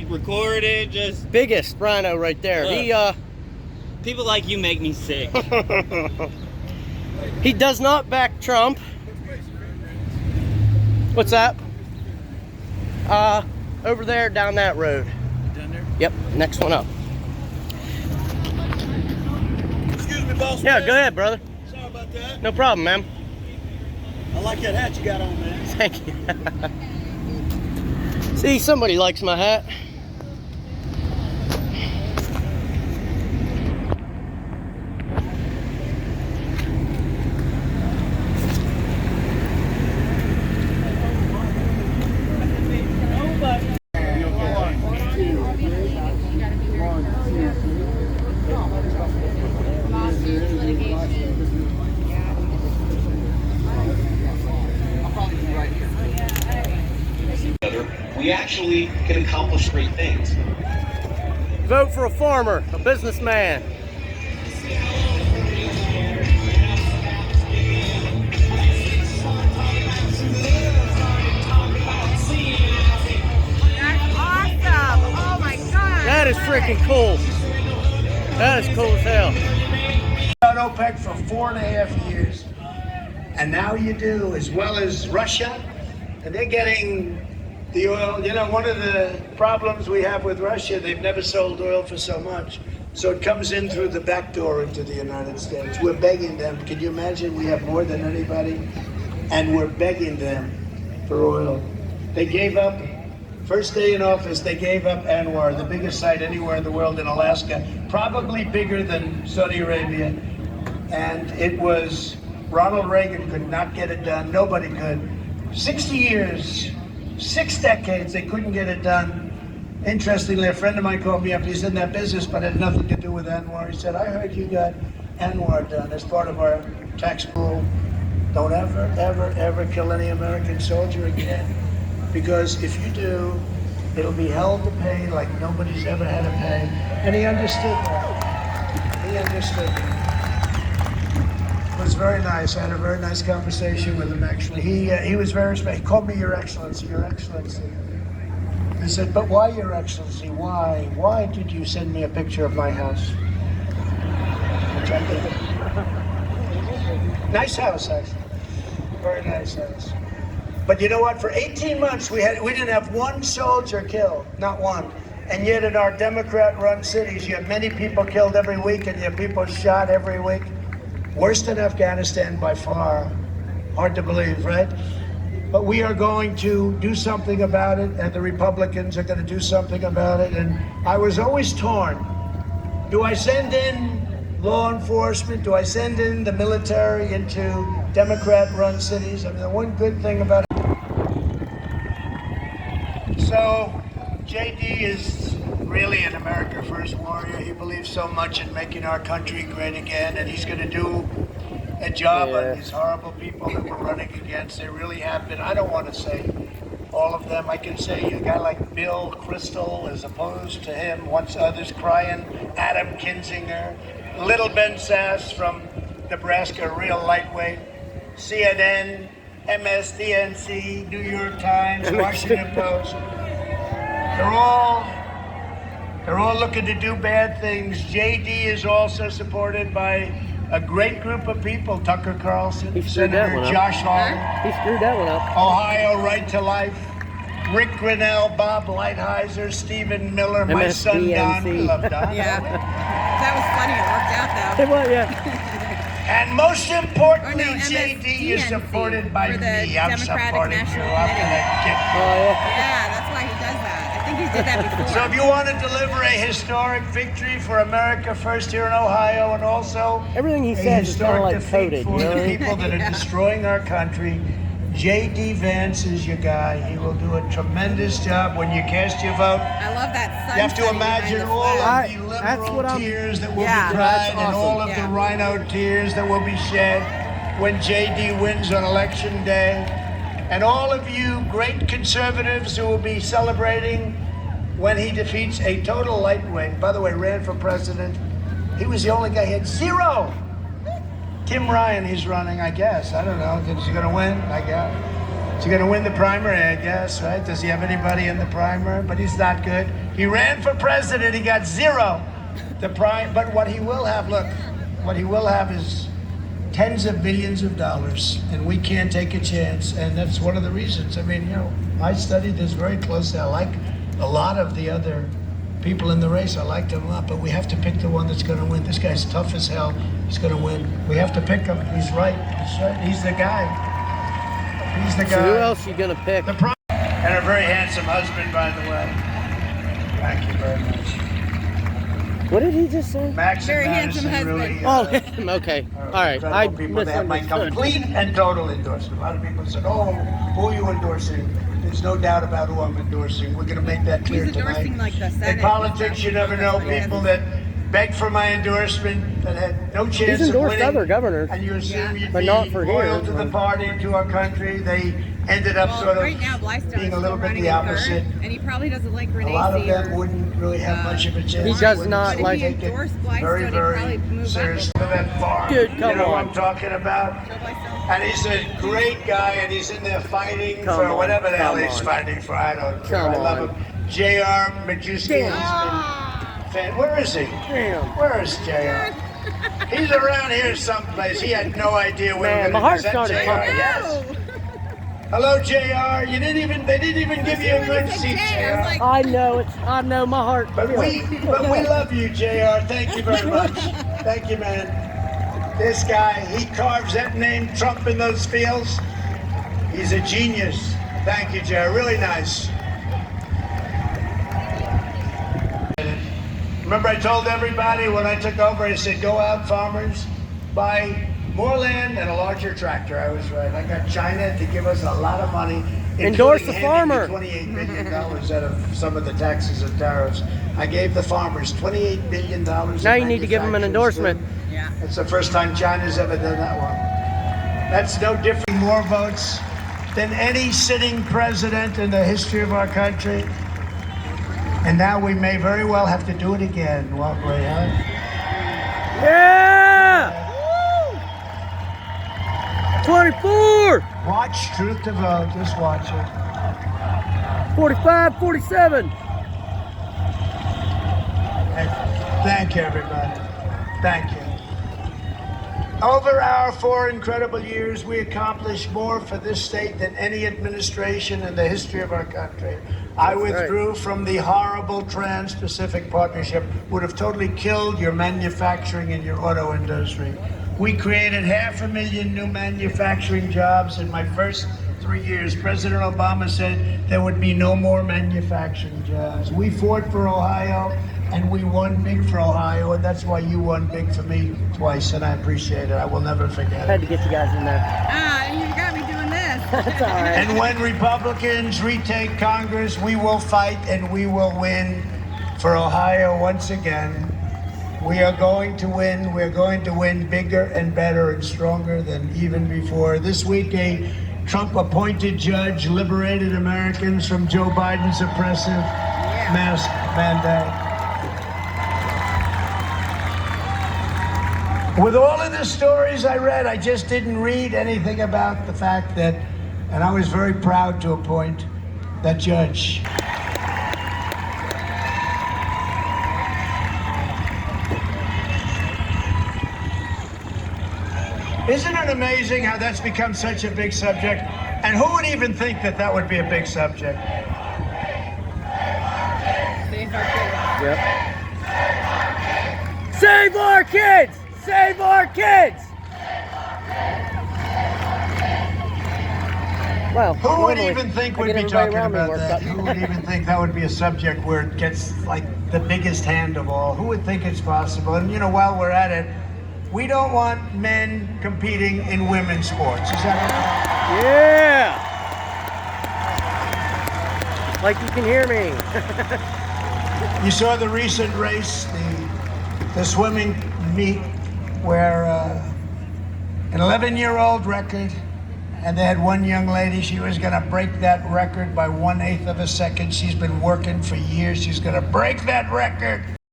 like record it, just biggest rhino right there. He people like you make me sick. he does not back Trump. What's that? Over there down that road. Down there? Yep, next one up. Excuse me, boss. Yeah, man. go ahead, brother. Sorry about that. No problem, man. I like that hat you got on, man. Thank you. See, somebody likes my hat. We actually can accomplish great things. Vote for a farmer, a businessman. That's awesome. Oh my God. That is freaking cool. That is cool as hell. On OPEC for 4.5 years, and now you do, as well as Russia, and they're getting the oil. You know, one of the problems we have with Russia, they've never sold oil for so much. So it comes in through the back door into the United States. We're begging them. Can you imagine? We have more than anybody, and we're begging them for oil. They gave up, first day in office, they gave up Anwar, the biggest site anywhere in the world in Alaska, probably bigger than Saudi Arabia. And it was, Ronald Reagan could not get it done. Nobody could. 60 years, 6 decades, they couldn't get it done. Interestingly, a friend of mine called me up. He's in that business, but had nothing to do with Anwar. He said, I heard you got Anwar done as part of our tax rule. Don't ever, ever, ever kill any American soldier again. Because if you do, it'll be hell to pay like nobody's ever had to pay. And he understood that. He understood that. It was very nice. I had a very nice conversation with him, actually. He was very respectful. He called me Your Excellency, Your Excellency. He said, but why, Your Excellency? Why? Why did you send me a picture of my house? Which I did. Nice house, actually. Very nice house. But you know what? For 18 months, we didn't have one soldier killed, not one. And yet in our Democrat-run cities, you have many people killed every week, and you have people shot every week. Worse than Afghanistan by far. Hard to believe, right? But we are going to do something about it, and the Republicans are going to do something about it. And I was always torn. Do I send in law enforcement? Do I send in the military into Democrat-run cities? I mean, the one good thing about it. So, JD is really an America First warrior. He believes so much in making our country great again, and he's going to do a job on these horrible people that we're running against. They really have been. I don't want to say all of them. I can say a guy like Bill Kristol as opposed to him, once others crying, Adam Kinzinger, Little Ben Sass from Nebraska, a real lightweight, CNN, MSDNC, New York Times, Washington Post. They're all looking to do bad things. JD is also supported by a great group of people. Tucker Carlson, Senator Josh Hawley. He screwed that one up. Ohio Right to Life. Rick Grinnell, Bob Lighthizer, Stephen Miller, my son Don. We love Don. Yeah. That was funny. It worked out though. It was, yeah. And most importantly, Or no, JD is MSDNC supported by for the me. I'm Democratic supporting you. National I'm Committee. gonna get you. Oh, yeah. Yeah, that's why he does that. I think he did that before. So if you want to deliver a historic victory for America First here in Ohio, and also Everything he a says is kind of historic like defeat coded, for you know? the people that are destroying our country, J.D. Vance is your guy. He will do a tremendous job when you cast your vote. I love that sun. You have to imagine all of the that's liberal what I'm- tears that will Yeah. be cried That's and all of awesome. the rhino tears that will be shed when J.D. wins on Election Day. And all of you great conservatives who will be celebrating when he defeats a total lightweight. By the way, ran for president. He was the only guy who had 0. Tim Ryan, he's running, I guess. I don't know. Is he going to win? I guess. Is he going to win the primary? I guess, right? Does he have anybody in the primary? But he's not good. He ran for president. He got 0. But what he will have, look, what he will have is tens of billions of dollars, and we can't take a chance. And that's one of the reasons. I mean, I studied this very closely. I like a lot of the other people in the race. I liked him a lot, but we have to pick the one that's going to win. This guy's tough as hell. He's going to win. We have to pick him. He's right. He's right. He's the guy. He's the guy. So who else are you gonna pick? And a very handsome husband, by the way. Thank you very much. What did he just say? Max Very and handsome Madison husband. really, Oh, him. Okay. All right. I people. They have my misunderstood. complete and total endorsement. A lot of people said, "Oh, who are you endorsing?" There's no doubt about who I'm endorsing. We're going to make that clear He's endorsing tonight. like the In Senate. politics, you never know. People that beg for my endorsement that had no chance He's of endorsed winning, other governors. and you assume you'd But be not for loyal here. to the party, to our country. They ended up sort of right now, Blystone being is a little still bit running the in opposite. third, and he probably doesn't like A Renee lot of Seaver. them wouldn't really have much of a chance. He does Wouldn't not But like- if he take it endorsed very, Blystone, he'd very probably move seriously. up. That far. Dude, You come know what on. I'm talking about? Joe Blystone. And he's a great guy, and he's in there fighting Come for on, whatever the hell come he's on. fighting for. I don't care. Come I love on. him. J.R. Majewski Ah. has been. Where is he? Damn. Where is J.R.? He's around here someplace. He had no idea where Man, we my were heart going to started J.R. pumping. Yes. Hello, J.R. They didn't even give you a good seat, J.R. I know my heart. But we love you, JR. Thank you very much. Thank you, man. This guy, he carves that name Trump in those fields. He's a genius. Thank you, JR. Really nice. Remember I told everybody when I took over, I said, go out, farmers, buy more land and a larger tractor. I was right. I got China to give us a lot of money. Endorse the including handing farmer. me $28 billion out of some of the taxes and tariffs. I gave the farmers $28 billion. Now you need to give them an endorsement. Yeah. It's the first time China's ever done that one. That's no different. More votes than any sitting president in the history of our country. And now we may very well have to do it again, won't we, huh? Yeah! 24! Watch Truth to Vote. Just watch it. 45, 47. Thank you, everybody. Thank you. Over our 4 incredible years, we accomplished more for this state than any administration in the history of our country. I withdrew from the horrible Trans-Pacific Partnership, would have totally killed your manufacturing and your auto industry. We created 500,000 new manufacturing jobs in my first 3 years. President Obama said there would be no more manufacturing jobs. We fought for Ohio, and we won big for Ohio, and that's why you won big for me twice, and I appreciate it. I will never forget Had it. to get you guys in there. Ah, you got me doing this. That's all right. And when Republicans retake Congress, we will fight and we will win for Ohio once again. We are going to win. We're going to win bigger and better and stronger than even before. This week, a Trump-appointed judge liberated Americans from Joe Biden's oppressive mask mandate. With all of the stories I read, I just didn't read anything about the fact that, and I was very proud to appoint that judge. Isn't it amazing how that's become such a big subject? And who would even think that that would be a big subject? Save our kids! Save our kids! Well, Who would normally even think I we'd get be everybody talking around me about worked that? up. Who would even think that would be a subject where it gets like the biggest hand of all? Who would think it's possible? And you know, while we're at it, we don't want men competing in women's sports. Is that Yeah! Like you can hear me. right? You saw the recent race, the swimming meet, where an 11-year-old record, and they had one young lady, she was gonna break that record by 1/8 of a second. She's been working for years. She's gonna break that record.